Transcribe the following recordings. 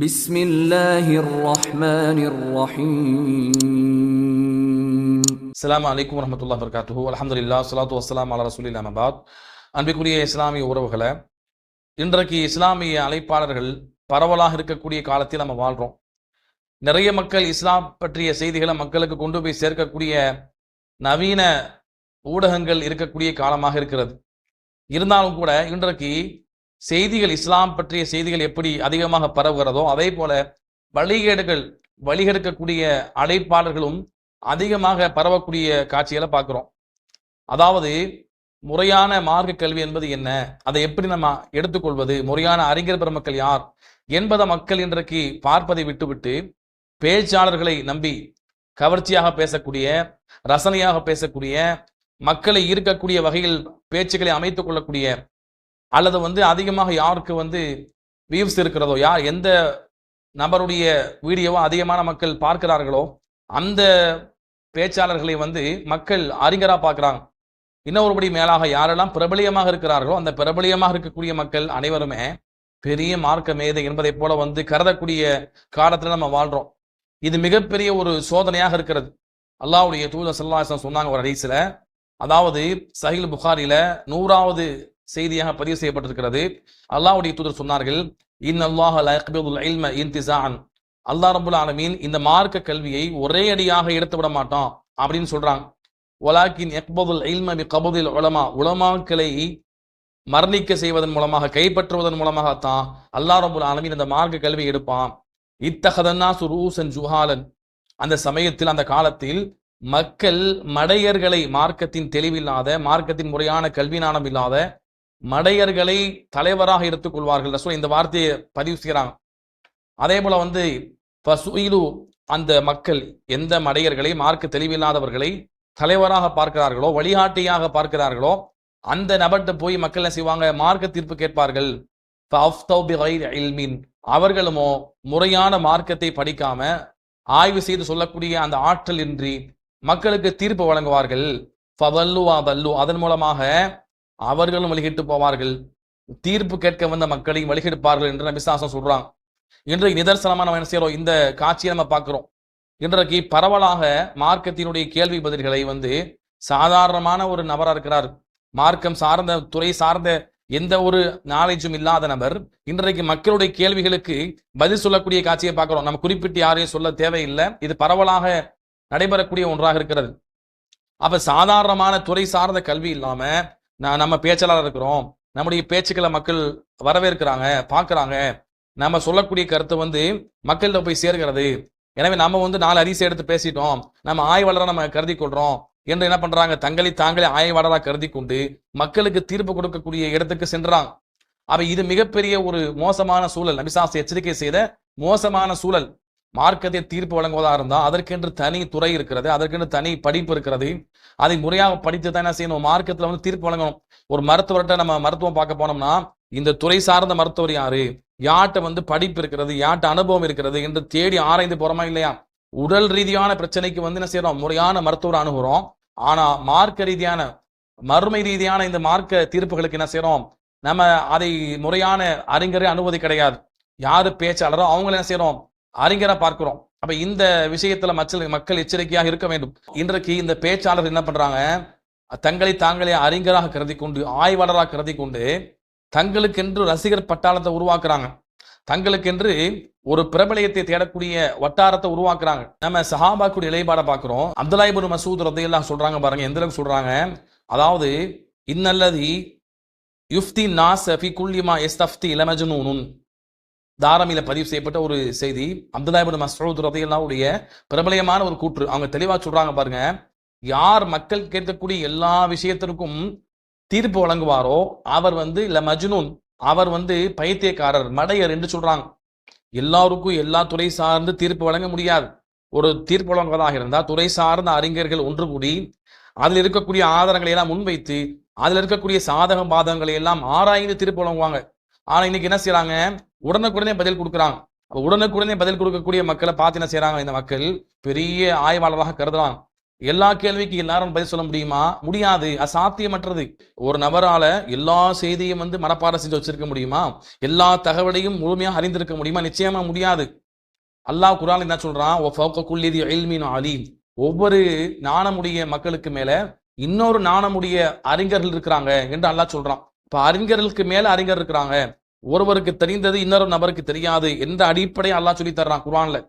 بسم الله الرحمن الرحيم. அஸ்ஸலாமு அலைக்கும் வரஹ்மத்துல்லாஹி வபரகாத்துஹு. அல்ஹம்துலில்லாஹ் ஸலாத்து வஸ்ஸலாமு அலா ரசூலில்லாஹ் அம்மா பஅத். அன்பிற்குரிய இஸ்லாமிய உறவுகளே, இன்றைக்கு இஸ்லாமிய அழைப்பாளர்கள் பரவலாக இருக்கக்கூடிய காலத்தில் நம்ம வாழ்றோம். நிறைய மக்கள் இஸ்லாம் பற்றிய செய்திகளை மக்களுக்கு கொண்டு போய் சேர்க்கக்கூடிய நவீன ஊடகங்கள் இருக்கக்கூடிய காலமாக இருக்கிறது. இருந்தாலும் கூட இன்றைக்கு செய்திகள், இஸ்லாம் பற்றிய செய்திகள் எப்படி அதிகமாக பரவுகிறதோ அதே போல வழிகெடுக்கக்கூடிய அழைப்பாளர்களும் அதிகமாக பரவக்கூடிய காட்சிகளை பார்க்கிறோம். அதாவது முறையான மார்க்க கல்வி என்பது என்ன, அதை எப்படி நம்ம எடுத்துக்கொள்வது, முறையான அறிஞர் பெருமக்கள் யார் என்பதை மக்கள் இன்றைக்கு பார்ப்பதை விட்டுவிட்டு பேச்சாளர்களை நம்பி கவர்ச்சியாக பேசக்கூடிய, ரசனையாக பேசக்கூடிய, மக்களை ஈர்க்கக்கூடிய வகையில் பேச்சுக்களை அமைத்துக் கொள்ளக்கூடிய, அல்லது அதிகமாக யாருக்கு வியூஸ் இருக்கிறதோ, யார் எந்த நபருடைய வீடியோவோ அதிகமான மக்கள் பார்க்கிறார்களோ அந்த பேச்சாளர்களை மக்கள் அறிஞரா பார்க்கிறாங்க. இன்னொருபடி மேலாக யாரெல்லாம் பிரபலியமாக இருக்கிறார்களோ அந்த பிரபலியமாக இருக்கக்கூடிய மக்கள் அனைவருமே பெரிய மார்க்க மேதை என்பதை போல கருதக்கூடிய காலத்துல நம்ம வாழ்றோம். இது மிகப்பெரிய ஒரு சோதனையாக இருக்கிறது. அல்லாஹ்வுடைய தூதர் ஸல்லல்லாஹு அலைஹி வஸல்லம் சொன்னாங்க ஒரு ஹதீஸ்ல, அதாவது சஹீஹ் புகாரில 100வது செய்தியாக பதிவு செய்யப்பட்டிருக்கிறது. அல்லாஹ்வுடைய தூதர் சொன்னார்கள், இன்னல்லாஹ லா யக்பிதுல் இல்ம இன்திஸாஅன், அல்லாஹ் ரப்பல் ஆலமீன் இந்த மார்க்க கல்வியை ஒரே அடியாக எடுத்து விட மாட்டான் அப்படின்னு சொல்றாங்க. வலாக்கின் யக்பதுல் இல்ம பிகப்தில் உலமா, உலமாக்களை மரணிக்க செய்வதன் மூலமாக, கைப்பற்றுவதன் மூலமாகத்தான் அல்லாஹ் ரப்பல் ஆலமீன் இந்த மார்க்க கல்வியை எடுப்பான். இத்தஹதன்னாசு ரூஸன் ஜுஹாலன், அந்த சமயத்தில், அந்த காலத்தில் மக்கள் மடையர்களை, மார்க்கத்தின் தெளிவில்லாத, மார்க்கத்தின் முறையான கல்வி ஞானம் இல்லாத மடையர்களை தலைவராக எடுத்துக் கொள்வார்கள். இந்த வார்த்தையை பதிவு செய்யறாங்க. அதே போல பசுயிலு, அந்த மக்கள் எந்த மடையர்களை, மார்க்க தெளிவில்லாதவர்களை தலைவராக பார்க்கிறார்களோ, வழிகாட்டியாக பார்க்கிறார்களோ அந்த நபர்கிட்ட போய் மக்கள் என்ன செய்வாங்க, மார்க்க தீர்ப்பு கேட்பார்கள். அவர்களுமோ முறையான மார்க்கத்தை படிக்காம ஆய்வு செய்து சொல்லக்கூடிய அந்த ஆற்றல் இன்றி மக்களுக்கு தீர்ப்பு வழங்குவார்கள். அதன் மூலமாக அவர்களும் வழிகிட்டு போவார்கள், தீர்ப்பு கேட்க வந்த மக்களையும் வழிகெடுப்பார்கள் என்று நபி ஸல்லல்லாஹு அலைஹி வஸல்லம் சொல்றாங்க. இன்றைக்கு நிதர்சனமா நம்ம என்ன செய்யறோம், இந்த காட்சியை நம்ம பார்க்கிறோம். இன்றைக்கு பரவலாக மார்க்கத்தினுடைய கேள்வி பதில்களை சாதாரணமான ஒரு நபரா இருக்கிறார், மார்க்கம் சார்ந்த துறை சார்ந்த எந்த ஒரு நாலேஜும் இல்லாத நபர் இன்றைக்கு மக்களுடைய கேள்விகளுக்கு பதில் சொல்லக்கூடிய காட்சியை பார்க்கிறோம். நம்ம குறிப்பிட்டு யாரையும் சொல்ல தேவையில்லை, இது பரவலாக நடைபெறக்கூடிய ஒன்றாக இருக்கிறது. அப்ப சாதாரணமான துறை சார்ந்த கல்வி இல்லாம நம்ம பேச்சாளர் இருக்கிறோம், நம்முடைய பேச்சுக்களை மக்கள் வரவேற்கிறாங்க, பார்க்கறாங்க, நம்ம சொல்லக்கூடிய கருத்து மக்கள்கிட்ட போய் சேர்கிறது. எனவே நம்ம 4 அரிசி எடுத்து பேசிட்டோம், நம்ம ஆய்வாளரை நம்ம கருதி கொள்றோம் என்று என்ன பண்றாங்க, தங்களை தாங்களே ஆய்வாளராக கருதி கொண்டு மக்களுக்கு தீர்ப்பு கொடுக்கக்கூடிய இடத்துக்கு சென்றாங்க. அப்ப இது மிகப்பெரிய ஒரு மோசமான சூழல், நபி ஸல்லல்லாஹு அலைஹி வஸல்லம் எச்சரிக்கை செய்த மோசமான சூழல். மார்க்கத்தை தீர்ப்பு வழங்குவதா இருந்தா அதற்கென்று தனி துறை இருக்கிறது, அதற்கென்று தனி படிப்பு இருக்கிறது. அதை முறையாக படித்து தான் என்ன செய்யணும், மார்க்கத்துல தீர்ப்பு வழங்கணும். ஒரு மருத்துவர்கிட்ட நம்ம மருத்துவம் பார்க்க போனோம்னா இந்த துறை சார்ந்த மருத்துவர் யாரு, யார்கிட்ட படிப்பு இருக்கிறது, யார்கிட்ட அனுபவம் இருக்கிறது என்று தேடி ஆராய்ந்து போறோமா இல்லையா? உடல் ரீதியான பிரச்சனைக்கு என்ன செய்யறோம், முறையான மருத்துவர் அணுகுறோம். ஆனா மார்க்க ரீதியான, மறுமை ரீதியான இந்த மார்க்க தீர்ப்புகளுக்கு என்ன செய்யறோம், நம்ம அதை முறையான அறிஞரை அனுமதி கிடையாது. யாரு பேச்சாளரோ அவங்களை என்ன செய்யறோம், அறிஞரை பார்க்கிறோம். அப்ப இந்த விஷயத்துல மக்கள் எச்சரிக்கையாக இருக்க வேண்டும். இன்றைக்கு இந்த பேச்சாளர் என்ன பண்றாங்க, தங்களை தாங்களே அறிஞராக கருதி கொண்டு, ஆய்வாளராக கருதி கொண்டு தங்களுக்கென்று ரசிகர் பட்டாளத்தை உருவாக்குறாங்க, தங்களுக்கென்று ஒரு பிரபலயத்தை தேடக்கூடிய வட்டாரத்தை உருவாக்குறாங்க. நம்ம சஹாபாக்குடைய நிலைப்பாட பார்க்கிறோம். அப்துல்லாஹ் இப்னு மஸ்ஊத் ரலியல்லாஹு சொல்றாங்க பாருங்க, எந்த அளவுக்கு சொல்றாங்க, அதாவது இன்னல்லதி யுஃப்தி நாஸ் ஃபி குல்லி மா யஸ்தஃப்தி லமஜ்னூன், தாரமில பதிவு செய்யப்பட்ட ஒரு செய்தி. அப்துல்லாஹ் இப்னு மஸ்ஊத் ரலியல்லாஹுடைய பிரபலயமான ஒரு கூற்று. அவங்க தெளிவா சொல்றாங்க பாருங்க, யார் மக்கள் கேட்கக்கூடிய எல்லா விஷயத்திற்கும் தீர்ப்பு வழங்குவாரோ அவர் லமஜ்னூன், அவர் பைத்தியக்காரர், மடையர் என்று சொல்றாங்க. எல்லாருக்கும் எல்லா துறை சார்ந்து தீர்ப்பு வழங்க முடியாது. ஒரு தீர்ப்பு வழங்குவதாக இருந்தால் துறை சார்ந்த அறிஞர்கள் ஒன்று கூடி அதில் இருக்கக்கூடிய ஆதாரங்களை எல்லாம் முன்வைத்து அதில் இருக்கக்கூடிய சாதக பாதகங்களை எல்லாம் ஆராய்ந்து தீர்ப்பு வழங்குவாங்க. ஆனா இன்னைக்கு என்ன செய்யறாங்க, உடனுக்குடனே பதில் கொடுக்குறாங்க. உடனுக்குடனே பதில் கொடுக்கக்கூடிய மக்களை பார்த்து என்ன செய்யறாங்க, இந்த மக்கள் பெரிய ஆய்வாளராக கருதுறாங்க. எல்லா கேள்விக்கும் எல்லாரும் பதில் சொல்ல முடியுமா? முடியாது, அசாத்தியமற்றது. ஒரு நபரால எல்லா செய்தியும் மனப்பாடம் செஞ்சு வச்சிருக்க முடியுமா? எல்லா தகவலையும் முழுமையாக அறிந்திருக்க முடியுமா? நிச்சயமா முடியாது. அல்லாஹ் குர்ஆன்ல என்ன சொல்றான்? வ ஃபௌக குல்லி தி இல்மின் அலீம். ஒவ்வொரு ஞானமுடைய மக்களுக்கு மேல இன்னொரு ஞானமுடைய அறிஞர்கள் இருக்கிறாங்க என்று அல்லாஹ் சொல்றான். இப்ப அறிஞர்களுக்கு மேல அறிஞர் இருக்கிறாங்க. ஒருவருக்கு தெரிந்தது இன்னொரு நபருக்கு தெரியாது என்ற அடிப்படை அல்லாஹ் சொல்லி தர்றான் குர்ஆன்ல.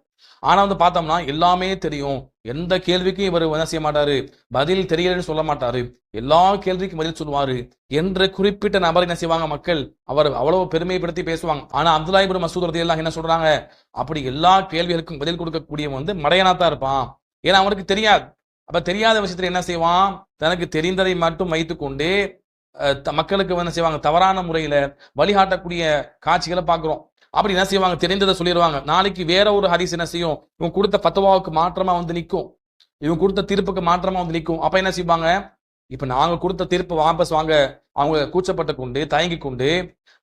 ஆனா பார்த்தோம்னா எல்லாமே தெரியும், எந்த கேள்விக்கும் இவர் என்ன செய்ய மாட்டாரு, பதில் தெரியலன்னு சொல்ல மாட்டாரு, எல்லா கேள்விக்கும் பதில் சொல்லுவாரு என்று குறிப்பிட்ட நபர் என்ன செய்வாங்க மக்கள் அவர் அவ்வளவு பெருமைப்படுத்தி பேசுவாங்க. ஆனா அப்துல்லா இப்னு மஸ்ஊத் ரலியல்லாஹு என்ன சொல்றாங்க, அப்படி எல்லா கேள்விகளுக்கும் பதில் கொடுக்கக்கூடிய மடையனாத்தான் இருப்பான். ஏன்னா அவனுக்கு தெரியாது. அப்ப தெரியாத விஷயத்துல என்ன செய்வான், தனக்கு தெரிந்ததை மட்டும் வைத்துக்கொண்டு மக்களுக்கு என்ன செய்வாங்க, தவறான முறையில வழிகாட்டக்கூடிய காட்சிகளை பார்க்கிறோம். அப்படி என்ன செய்வாங்க, தெரிந்ததை சொல்லிடுவாங்க. நாளைக்கு வேற ஒரு ஹதீஸ் என்ன செய்யும், இவங்க கொடுத்த ஃபத்வாவுக்கு மாற்றமா நிற்கும், இவங்க கொடுத்த தீர்ப்புக்கு மாற்றமா நிற்கும். அப்ப என்ன செய்வாங்க, இப்ப நாங்க கொடுத்த தீர்ப்பு வாபஸ் வாங்க அவங்க கூச்சப்பட்டு கொண்டு தயங்கி கொண்டு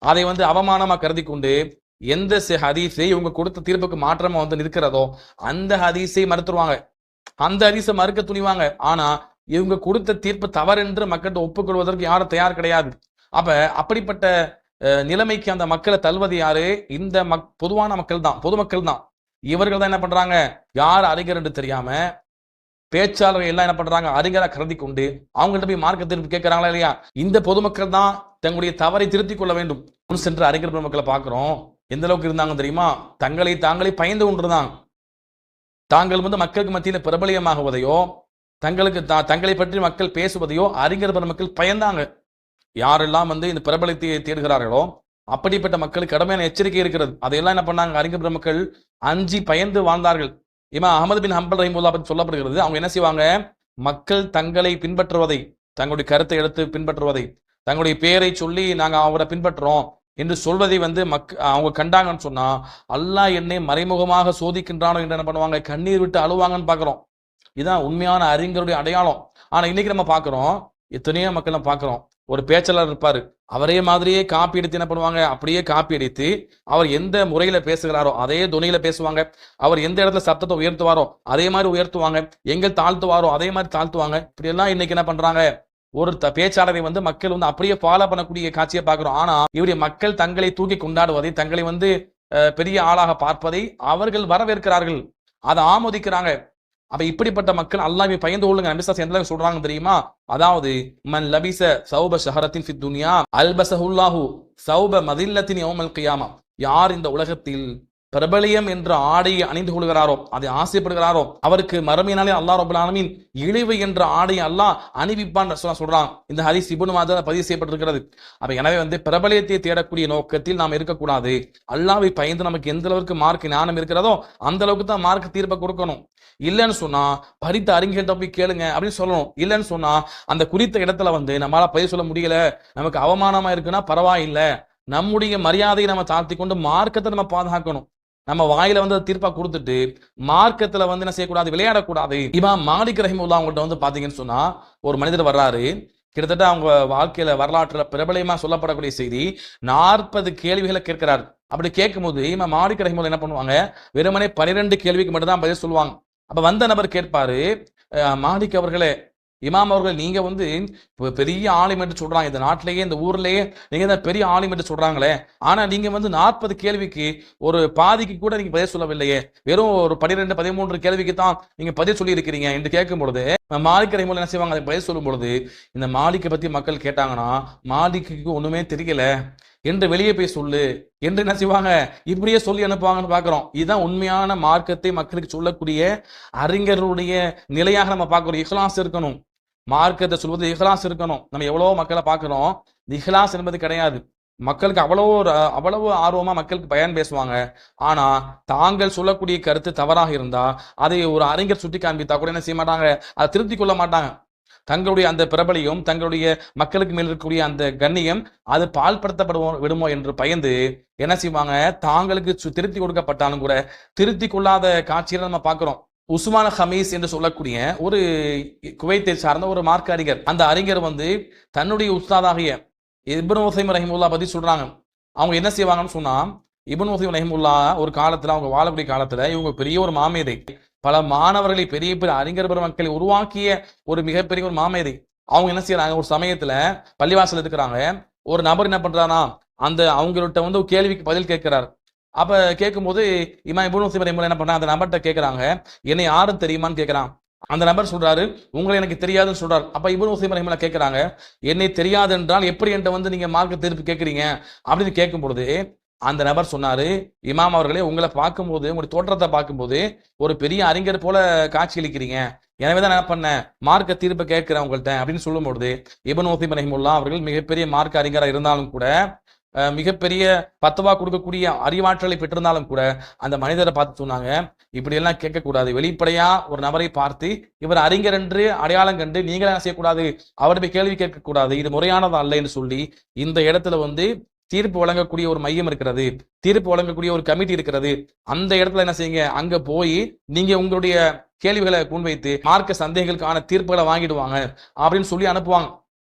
அதை அவமானமா கருதி கொண்டு எந்த ஹதீஸை இவங்க கொடுத்த தீர்ப்புக்கு மாற்றமா நிற்கிறதோ அந்த ஹதீஸை மறுத்துருவாங்க, அந்த ஹதீஸை மறுக்க துணிவாங்க. ஆனா இவங்க கொடுத்த தீர்ப்பு தவறென்று மக்கள்கிட்ட ஒப்புக்கொள்வதற்கு யாரும் தயார் கிடையாது. அப்ப அப்படிப்பட்ட நிலைமைக்கு அந்த மக்களை தள்ளுவது யாரு, இந்த பொதுவான மக்கள் தான், பொதுமக்கள் தான். இவர்கள் தான் என்ன பண்றாங்க, யார் அறிஞர் என்று தெரியாம பேச்சாளர்கள் எல்லாம் என்ன பண்றாங்க, அறிஞரா கருதி கொண்டு அவங்கள்ட்ட போய் மார்க்க தீர்ப்பு கேட்கறாங்களா இல்லையா? இந்த பொதுமக்கள் தான் தங்களுடைய தவறை திருத்திக் கொள்ள வேண்டும். சென்ற அறிஞர் பெருமக்களை பார்க்கிறோம், எந்த அளவுக்கு இருந்தாங்க தெரியுமா? தங்களை தாங்களே பயந்து கொண்டிருந்தாங்க. தாங்கள் மக்களுக்கு மத்தியில பிரபலியமாகுவதையோ தங்களுக்கு தங்களை பற்றி மக்கள் பேசுவதையோ அறிஞர் பெருமக்கள் பயந்தாங்க. யாரெல்லாம் இந்த பிரபலத்தை தேடுகிறார்களோ அப்படிப்பட்ட மக்களுக்கு கடுமையான எச்சரிக்கை இருக்கிறது. அதையெல்லாம் என்ன பண்ணாங்க, அறிஞர் பெருமக்கள் அஞ்சி பயந்து வாழ்ந்தார்கள். இமாம் அஹ்மத் பின் ஹம்பல் ரஹிமஹுல்லாஹ் பற்றி சொல்லப்படுகிறது, அவங்க என்ன செய்வாங்க, மக்கள் தங்களை பின்பற்றுவதை, தங்களுடைய கருத்தை எடுத்து பின்பற்றுவதை, தங்களுடைய பெயரை சொல்லி நாங்க அவரை பின்பற்றுறோம் என்று சொல்வதை அவங்க கண்டாங்கன்னு சொன்னா அல்லாஹ் என்னை மறைமுகமாக சோதிக்கின்றானோ என்று என்ன பண்ணுவாங்க, கண்ணீர் விட்டு அழுவாங்கன்னு பாக்குறோம். இதுதான் உண்மையான அறிஞருடைய அடையாளம். ஆனா இன்னைக்கு நம்ம பாக்குறோம், எத்தனையோ மக்கள் நம்ம பாக்குறோம், ஒரு பேச்சாளர் இருப்பாரு, அவரே மாதிரியே காப்பி அடித்து என்ன பண்ணுவாங்க, அப்படியே காப்பி அடித்து அவர் எந்த முறையில பேசுகிறாரோ அதே துணியில பேசுவாங்க, அவர் எந்த இடத்துல சத்தத்தை உயர்த்துவாரோ அதே மாதிரி உயர்த்துவாங்க, எங்க தாழ்த்துவாரோ அதே மாதிரி தாழ்த்துவாங்க. இப்படி எல்லாம் இன்னைக்கு என்ன பண்றாங்க, ஒரு பேச்சாளரை மக்கள் அப்படியே ஃபாலோ பண்ணக்கூடிய காட்சியை பார்க்கிறோம். ஆனா இவருடைய மக்கள் தங்களை தூக்கி கொண்டாடுவதை, தங்களை பெரிய ஆளாக பார்ப்பதை அவர்கள் வரவேற்கிறார்கள், அதை ஆமோதிக்கிறாங்க. அப்ப இப்படிப்பட்ட மக்கள் அல்லாஹ்வை பயந்து கொள்ளுங்க. நபி ஸல்லல்லாஹு அலைஹி வஸல்லம் சொல்றாங்க தெரியுமா, அதாவது மன் லபிஸ ஸௌப ஷஹரத்தின் ஃபித் துன்யா அல்பஸஹுல்லாஹு ஸௌப மதில்லத்தின் யௌமல் கியாமா. யார் இந்த உலகத்தில் பிரபலியம் என்ற ஆடையை அணிந்து கொள்கிறாரோ, அதை ஆசைப்படுகிறாரோ, அவருக்கு மறுமையினாலே அல்லாஹ் ரப்பல் ஆலமீன் இழிவு என்ற ஆடையை அல்லாஹ் அணிவிப்பான் சொல்றான். இந்த ஹதீஸ் இப்னு மாஜாஹ் பதிவு செய்யப்பட்டிருக்கிறது. அப்ப எனவே பிரபலியத்தை தேடக்கூடிய நோக்கத்தில் நாம் இருக்கக்கூடாது. அல்லாஹ்வை பயந்து நமக்கு எந்த அளவுக்கு மார்க் ஞானம் இருக்கிறதோ அந்த அளவுக்கு தான் மார்க் தீர்ப்பை கொடுக்கணும். இல்லைன்னு சொன்னா படித்த அறிஞர்கிட்ட போய் கேளுங்க அப்படின்னு சொல்லணும். இல்லைன்னு சொன்னா அந்த குறித்த இடத்துல நம்மளால பதிவு சொல்ல முடியல, நமக்கு அவமானமா இருக்குன்னா பரவாயில்லை, நம்முடைய மரியாதையை நம்ம தாழ்த்தி கொண்டு மார்க்கத்தை நம்ம பாதுகாக்கணும். நம்ம வாயில தீர்ப்பா கொடுத்துட்டு மார்க்கத்துல என்ன செய்யக்கூடாது, விளையாடக்கூடாது. இமாம் மாலிக் ரஹிமஹுல்லாஹ் அவங்கள்ட்ட பாத்தீங்கன்னு சொன்னா ஒரு மனிதர் வர்றாரு, கிட்டத்தட்ட அவங்க வாழ்க்கையில வரலாற்றுல பிரபலமா சொல்லப்படக்கூடிய செய்தி 40 கேள்விகளை கேட்கிறார். அப்படி கேட்கும்போது இமாம் மாலிக் ரஹிமஹுல்லாஹ் என்ன பண்ணுவாங்க, வெறுமனே 12 கேள்விக்கு மட்டும் தான் பதில் சொல்லுவாங்க. அப்ப வந்த நபர் கேட்பாரு, மாலிக் அவர்களே, இமாம் அவர்கள் நீங்க பெரிய ஆலிம் என்று சொல்றாங்க, இந்த நாட்டிலேயே இந்த ஊர்லயே நீங்க தான் பெரிய ஆலிம் என்று சொல்றாங்களே, ஆனா நீங்க 40 கேள்விக்கு ஒரு பாதிக்கு கூட நீங்க பதில் சொல்லவில்லையே, வெறும் ஒரு 12 13 கேள்விக்கு தான் நீங்க பதில் சொல்லி இருக்கிறீங்க என்று கேட்கும் பொழுது மாலிக் ரஹிமஹுல்லாஹ் என்ன செய்வாங்க, அதை பதில் சொல்லும் பொழுது இந்த மாலிக்கை பத்தி மக்கள் கேட்டாங்கன்னா மாலிக்கு ஒண்ணுமே தெரியல என்று வெளியே போய் சொல்லு என்று என்ன செய்வாங்க, இப்படியே சொல்லி அனுப்புவாங்கன்னு பாக்குறோம். இதுதான் உண்மையான மார்க்கத்தை மக்களுக்கு சொல்லக்கூடிய அறிஞர்களுடைய நிலையாக நம்ம பார்க்கிறோம். இஹ்லாஸ் இருக்கணும், மார்க்கத்தை சொல்வது இஹ்லாஸ் இருக்கணும். நம்ம எவ்வளவோ மக்களை பார்க்கிறோம், இஹ்லாஸ் என்பது கிடையாது. மக்களுக்கு அவ்வளவு ஆர்வமா மக்களுக்கு பயன் பேசுவாங்க. ஆனா தாங்கள் சொல்லக்கூடிய கருத்து தவறாக இருந்தா அதை ஒரு அறிஞர் சுட்டி காண்பித்தா கூட என்ன செய்ய மாட்டாங்க, அதை திருத்திக் கொள்ள மாட்டாங்க. தங்களுடைய அந்த பிரபலியம், தங்களுடைய மக்களுக்கு மேல் இருக்கக்கூடிய அந்த கண்ணியம் அது விடுமோ என்று பயந்து என்ன செய்வாங்க, தாங்களுக்கு திருத்தி கொடுக்கப்பட்டாலும் கூட திருத்தி கொள்ளாத காட்சிகளை நம்ம பார்க்கிறோம். உஸ்மான் ஹமீஸ் என்று சொல்லக்கூடிய ஒரு குவைத்தை சார்ந்த ஒரு மார்க்க அறிஞர், அந்த அறிஞர் தன்னுடைய உஸ்தாதாகிய இப்னு உஸைம் ரஹிமஹுல்லாஹ் பத்தி சொல்றாங்க. அவங்க என்ன செய்வாங்கன்னு சொன்னா, இப்னு உஸைம் ரஹிமஹுல்லாஹ் ஒரு காலத்துல அவங்க வாழக்கூடிய காலத்துல இவங்க பெரிய ஒரு மாமேதை, பல மாணவர்களை பெரிய பெரிய அறிஞர் பெருமக்களை உருவாக்கிய ஒரு மிகப்பெரிய ஒரு மாமேதை. அவங்க என்ன செய்யறாங்க, ஒரு சமயத்துல பள்ளிவாசல் இருக்கிறாங்க, ஒரு நபர் என்ன பண்றானா, அந்த அவங்கள்ட்ட வந்து ஒரு கேள்விக்கு பதில் கேட்கிறார். அப்ப கேட்கும்போது இமாம் இப்னு உஸைமீன் ரஹிமஹுல்லாஹ் என்ன பண்றாங்க, அந்த நபர்கிட்ட கேட்கறாங்க, என்னை யாரும் தெரியுமான்னு கேட்கறான். அந்த நபர் சொல்றாரு, உங்களை எனக்கு தெரியாதுன்னு சொல்றாரு. அப்ப இப்னு உஸைமீன் ரஹிமஹுல்லாஹ் கேட்கறாங்க, என்னை தெரியாது என்றால் எப்படி என்கிட்ட வந்து நீங்க மார்க்க தீர்ப்பு கேட்கறீங்க அப்படின்னு கேட்கும் பொழுது அந்த நபர் சொன்னாரு, இமாம் அவர்களே, உங்களை பார்க்கும்போது, உங்களுடைய தோற்றத்தை பார்க்கும்போது ஒரு பெரிய அறிஞர் போல காட்சியளிக்கிறீங்க, எனவேதான் என்ன பண்ணேன், மார்க்க தீர்ப்பை கேட்கிறேன் உங்கள்கிட்ட அப்படின்னு சொல்லும்பொழுது இப்னு உஸைமீன் ரஹிமஹுல்லாஹ் அவர்கள் மிகப்பெரிய மார்க்க அறிஞரா இருந்தாலும் கூட, மிகப்பெரிய பத்துவா கொடுக்கக்கூடிய அறிவாற்றலை பெற்றிருந்தாலும் கூட அந்த மனிதரை பார்த்து சொன்னாங்க, இப்படி எல்லாம் கேட்கக்கூடாது. வெளிப்படையா ஒரு நபரை பார்த்து இவர் அறிஞர் என்று அடையாளம் கண்டு நீங்களே என்ன செய்யக்கூடாது, அவருடைய கேள்வி கேட்கக்கூடாது, இது முறையானதா அல்ல என்று சொல்லி இந்த இடத்துல வந்து தீர்ப்பு வழங்கக்கூடிய ஒரு மையம் இருக்கிறது, தீர்ப்பு வழங்கக்கூடிய ஒரு கமிட்டி இருக்கிறது. அந்த இடத்துல என்ன செய்யுங்க, அங்க போய் நீங்க உங்களுடைய கேள்விகளை முன்வைத்து மார்க்க சந்தேகங்களுக்கான தீர்ப்புகளை வாங்கிடுவாங்க அப்படின்னு சொல்லி அனுப்புவாங்க.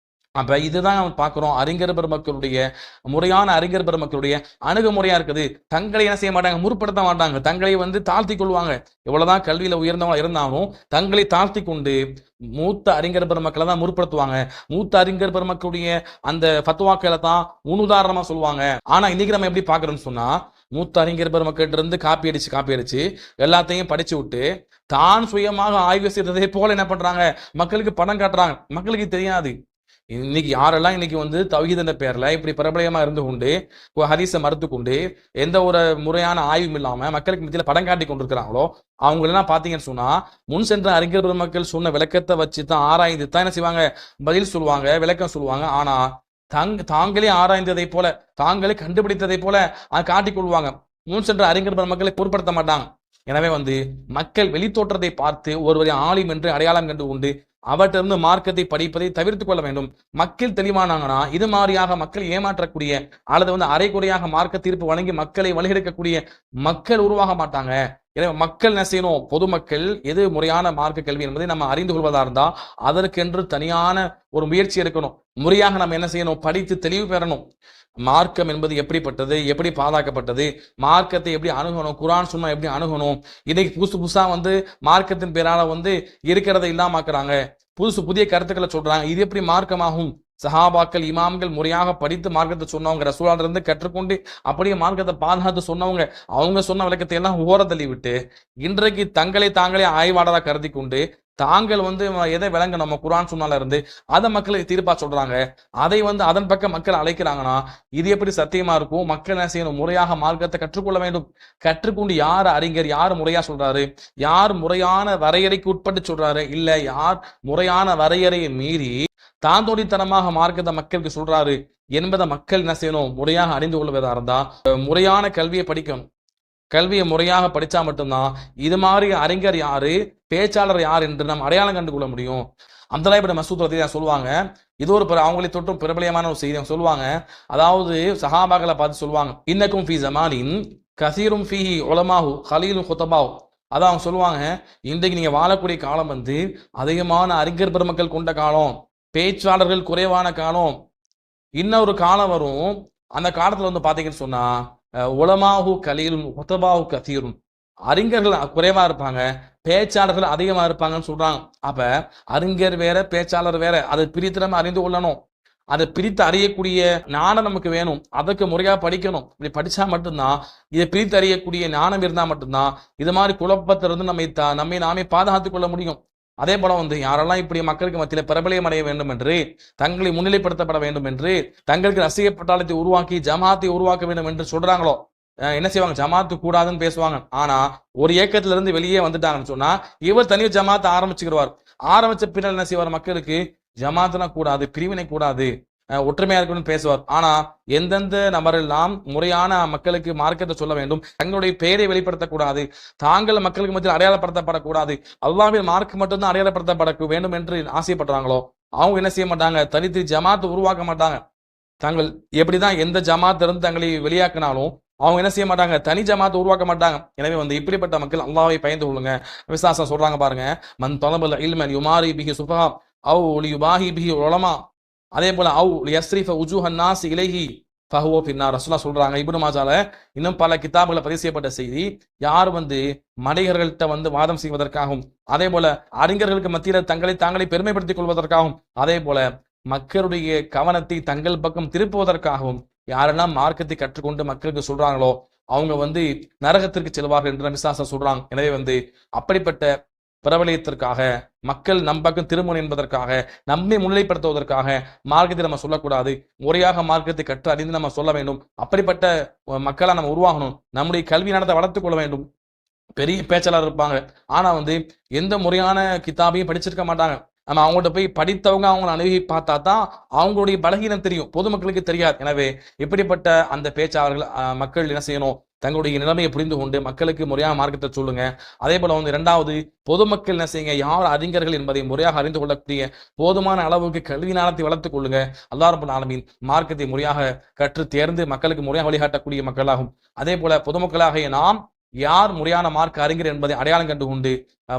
அப்ப இதுதான் நம்ம பார்க்கிறோம், அறிஞர் பெருமக்களுடைய முறையான அறிஞர் பெருமக்களுடைய அணுகுமுறையா இருக்குது. தங்களை என்ன செய்ய மாட்டாங்க, முற்படுத்த மாட்டாங்க, தங்களை வந்து தாழ்த்தி கொள்வாங்க. எவ்வளவுதான் கல்வியில உயர்ந்தவங்க இருந்தாலும் தங்களை தாழ்த்தி கொண்டு மூத்த அறிஞர் பெருமக்களை தான் முற்படுத்துவாங்க. மூத்த அறிஞர் பெருமக்களுடைய அந்த ஃபத்வாக்களை தான் முன்னுதாரணமா சொல்லுவாங்க. ஆனா இன்னைக்கு நம்ம எப்படி பாக்குறோம்னு சொன்னா, மூத்த அறிஞர் பெருமக்கிட்ட இருந்து காப்பி அடிச்சு எல்லாத்தையும் படிச்சு விட்டு தான் சுயமாக ஆய்வு செய்ததை போல என்ன பண்றாங்க, மக்களுக்கு பணம் காட்டுறாங்க. மக்களுக்கு தெரியாது இன்னைக்கு யாரெல்லாம் இன்னைக்கு வந்து தௌஹீத் என்ற பேர்ல இப்படி பிரபலயமா இருந்து கொண்டு ஹதீஸை மறுத்து கொண்டு எந்த ஒரு முறையான ஆய்வும் இல்லாம மக்களுக்கு மத்தியில படம் காட்டி கொண்டிருக்கிறாங்களோ அவங்களெல்லாம் பாத்தீங்கன்னு சொன்னா, முன் சென்ற அறிஞர் பெருமக்கள் சொன்ன விளக்கத்தை வச்சு தான் ஆராய்ந்து தான் என்ன செய்வாங்க, பதில் சொல்லுவாங்க, விளக்கம் சொல்லுவாங்க. ஆனா தாங்களே ஆராய்ந்ததை போல, தாங்களே கண்டுபிடித்ததை போல காட்டிக் கொள்வாங்க. முன் சென்ற அறிஞர் பெருமக்களை பொருட்படுத்த மாட்டாங்க. எனவே வந்து மக்கள் வெளித்தோற்றத்தை பார்த்து ஒருவரை ஆலிம் என்று அடையாளம் கண்டு கொண்டு அவற்றிலிருந்து மார்க்கத்தை படிப்பதை தவிர்த்துக் கொள்ள வேண்டும். மக்கள் தெளிவானாங்கன்னா இது மாதிரியாக மக்கள் ஏமாற்றக்கூடிய அல்லது வந்து அரைக்குறையாக மார்க்க தீர்ப்பு வழங்கி மக்களை வழிகெடுக்கக்கூடிய மக்கள் உருவாக மாட்டாங்க. எனவே மக்கள் என்ன செய்யணும், பொதுமக்கள் எது முறையான மார்க்க கல்வி என்பதை நம்ம அறிந்து கொள்வதா இருந்தா அதற்கென்று தனியான ஒரு முயற்சி எடுக்கணும். முறையாக நம்ம என்ன செய்யணும், படித்து தெளிவு பெறணும். மார்க்கம் என்பது எப்படிப்பட்டது, எப்படி பாதுகாக்கப்பட்டது, மார்க்கத்தை எப்படி அணுகணும், குர்ஆன் சுன்னா எப்படி அணுகணும். இன்னைக்கு புதுசா வந்து மார்க்கத்தின் பேரால வந்து இருக்கிறத இல்லாமக்கிறாங்க, புதிய கருத்துக்களை சொல்றாங்க. இது எப்படி மார்க்கமாகும்? சஹாபாக்கள் இமாம்கள் முறையாக படித்து மார்க்கத்தை சொன்னவங்க, ரசூலால இருந்து கற்றுக்கொண்டு அப்படியே மார்க்கத்தை பாதுகாத்து சொன்னவங்க, அவங்க சொன்ன விளக்கத்தை எல்லாம் ஓர தள்ளி விட்டு இன்றைக்கு தாங்களே ஆய்வாளராக கருதி கொண்டு தாங்கள் வந்து எதை விளங்க நம்ம குர்ஆன் சுன்னால இருந்து அதை மக்களுக்கு தீர்ப்பா சொல்றாங்க. அதை வந்து அதன் பக்கம் மக்கள் அழைக்கிறாங்கன்னா இது எப்படி சத்தியமா இருக்கும்? மக்கள் என்ன செய்யணும், முறையாக மார்க்கத்தை கற்றுக்கொள்ள வேண்டும். கற்றுக்கொண்டு யார் அறிஞர், யார் முறையா சொல்றாரு, யார் முறையான வரையறைக்கு உட்பட்டு சொல்றாரு, இல்ல யார் முறையான வரையறையை மீறி தாந்தோடித்தனமாக மார்க்கத்தை மக்களுக்கு சொல்றாரு என்பதை மக்கள் என்ன செய்யணும், முறையாக அறிந்து கொள்வதா இருந்தா முறையான கல்வியை படிக்கணும். கல்வியை முறையாக படிச்சா மட்டும்தான் இது மாதிரி அறிஞர் யாரு, பேச்சாளர் யார் என்று நாம் அடையாளம் கண்டு கொள்ள முடியும். அப்துல்லாஹ் இப்னு மஸ்ஊத் ரலியல்லாஹு சொல்லுவாங்க, இது ஒரு அவங்களை தொற்றும் பிரபலமான ஒரு செய்தி சொல்லுவாங்க. அதாவது சஹாபாக்களை பார்த்து சொல்லுவாங்க, இன்னக்கும் ஃபீ ஸமானின் கஸீரும் ஃபீஹி உலமாஹு கலீலும் குதபாஹு. அதான் அவங்க சொல்லுவாங்க, இன்றைக்கு நீங்க வாழக்கூடிய காலம் வந்து அதிகமான அறிஞர் பெருமக்கள் கொண்ட காலம், பேச்சாளர்கள் குறைவான காலம். இன்னொரு காலம் வரும், அந்த காலத்துல வந்து பாத்தீங்கன்னு சொன்னா உலமாஹு கலீலும் குதபாஹு கஸீரும், அறிஞர்கள் குறைவா இருப்பாங்க, பேச்சாளர்கள் அதிகமா இருப்பாங்கன்னு சொல்றாங்க. அப்ப அறிஞர் வேற பேச்சாளர் வேற, அதை பிரித்து நம்ம அறிந்து கொள்ளணும். அதை பிரித்து அறியக்கூடிய ஞானம் நமக்கு வேணும். அதற்கு முறையா படிக்கணும். இப்படி படிச்சா மட்டும்தான், இதை பிரித்து அறியக்கூடிய ஞானம் இருந்தா மட்டும்தான் இது மாதிரி குழப்பத்திலிருந்து நம்மை நாமே பாதுகாத்துக் கொள்ள முடியும். அதே போல வந்து யாரெல்லாம் இப்படி மக்களுக்கு மத்தியில பிரபலியம் அடைய வேண்டும் என்று, தங்களை முன்னிலைப்படுத்தப்பட வேண்டும் என்று, தங்களுக்கு ரசிக பட்டாளத்தை உருவாக்கி ஜமாத்தை உருவாக்க வேண்டும் என்று சொல்றாங்களோ என்ன செய்வாங்க, ஜமாத்து கூடாதுன்னு பேசுவாங்க. ஆனா ஒரு இயக்கத்துல இருந்து வெளியே வந்துட்டாங்கன்னு சொன்னா இவர் தனியாக ஜமாத்தை ஆரம்பிச்சுக்கிடுவார். ஆரம்பிச்ச பின்னால் என்ன செய்வார், மக்களுக்கு ஜமாத்துனா கூடாது, பிரிவினை கூடாது, ஒற்றுமையா இருக்கணும்னு பேசுவார். ஆனா எந்தெந்த நபரெல்லாம் முறையான மக்களுக்கு மார்க்கத்தை சொல்ல வேண்டும், தங்களுடைய பெயரை வெளிப்படுத்தக்கூடாது, தாங்கள் மக்களுக்கு மத்தியில் அடையாளப்படுத்தப்படக்கூடாது, அல்லாஹ்வின் மார்க் மட்டும்தான் அடையாளப்படுத்தப்பட வேண்டும் என்று ஆசைப்படுறாங்களோ அவங்க என்ன செய்ய மாட்டாங்க, தனித்து ஜமாத்து உருவாக்க மாட்டாங்க. தாங்கள் எப்படிதான் எந்த ஜமாத் இருந்து தங்களை வெளியாக்கினாலும் அவங்க என்ன செய்ய மாட்டாங்க, தனி ஜமாத்தை உருவாக்க மாட்டாங்க. எனவே வந்து இப்படிப்பட்ட மக்கள் அல்லாஹ்வை பயந்து கொள்ளுங்க. விசுவாசம் சொல்றாங்க பாருங்க, மன் தலபல் இல்மன் யுமாரி பிஹி சுஃபஹா அவ் லியுபாஹி பிஹி உலமா, அதே போல அவ் லியஸ்ரிஃப உஜூஹன் நாஸ் இலைஹி ஃபஹுவ பின்னார். ரசூலுல்லாஹ் சொல்றாங்க. இப்னு மாஜால இன்னும் பல கிதாபுகளை பதிவு செய்யப்பட்ட செய்தி. யார் மனிதர்கள்ட்ட வாதம் செய்வதற்காகவும், அதே போல அறிஞர்களுக்கு மத்தியில தங்களை தாங்களே பெருமைப்படுத்திக் கொள்வதற்காகவும், அதே போல மக்களுடைய கவனத்தை தங்கள் பக்கம் திருப்புவதற்காகவும் யாரெல்லாம் மார்க்கத்தை கற்றுக்கொண்டு மக்களுக்கு சொல்றாங்களோ அவங்க நரகத்திற்கு செல்வார்கள் என்று விசுவாசம் சொல்றாங்க. எனவே அப்படிப்பட்ட பிரபலியத்திற்காக, மக்கள் நம் பக்கம் திரும்பணும் என்பதற்காக, நம்மை முன்னிலைப்படுத்துவதற்காக மார்க்கத்தை நம்ம சொல்லக்கூடாது. முறையாக மார்க்கத்தை கற்று அறிந்து நம்ம சொல்ல வேண்டும். அப்படிப்பட்ட மக்களா நம்ம உருவாகணும். நம்முடைய கல்வி நடத்தை வளர்த்துக் கொள்ள வேண்டும். பெரிய பேச்சாளர் இருப்பாங்க, ஆனா எந்த முறையான கிதாபையும் படிச்சிருக்க மாட்டாங்க. நம்ம அவங்கள்ட்ட போய் படித்தவங்க அவங்களை அணுகி பார்த்தா தான் அவங்களுடைய பலகீனம் தெரியும், பொதுமக்களுக்கு தெரியாது. எனவே இப்படிப்பட்ட அந்த பேச்சாளர்கள் மக்கள் என்ன செய்யணும், தங்களுடைய நிலைமையை புரிந்து கொண்டு மக்களுக்கு முறையான மார்க்கத்தை சொல்லுங்க. அதே போல இரண்டாவது, பொதுமக்கள் என்ன செய்யுங்க, யார் அறிஞர்கள் என்பதை முறையாக அறிந்து கொள்ளக்கூடிய போதுமான அளவுக்கு கல்வி ஞானத்தை வளர்த்துக் கொள்ளுங்க. அல்லாஹ் ரப்பல் ஆலமீன் மார்க்கத்தை முறையாக கற்று தேர்ந்து மக்களுக்கு முறையாக வழிகாட்டக்கூடிய மக்களாகும். அதே போல பொதுமக்களாகிய நாம் யார் முறையான மார்க் அறிஞர் என்பதை அடையாளம் கண்டு கொண்டு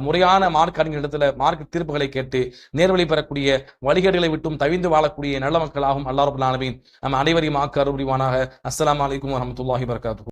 முறையான மார்க் அறிஞர் இடத்துல மார்க் தீர்ப்புகளை கேட்டு நேர்வழி பெறக்கூடிய, வழிகேடுகளை விட்டும் தவிந்து வாழக்கூடிய நல்ல மக்களாகும். அல்லாஹ் ரப்பல் ஆலமீன் நம் அனைவரையும் ஆக்க அருள் புரிவானாக. அஸ்ஸலாமு அலைக்கும் வரஹ்மத்துல்லாஹி வபரகாத்துஹு.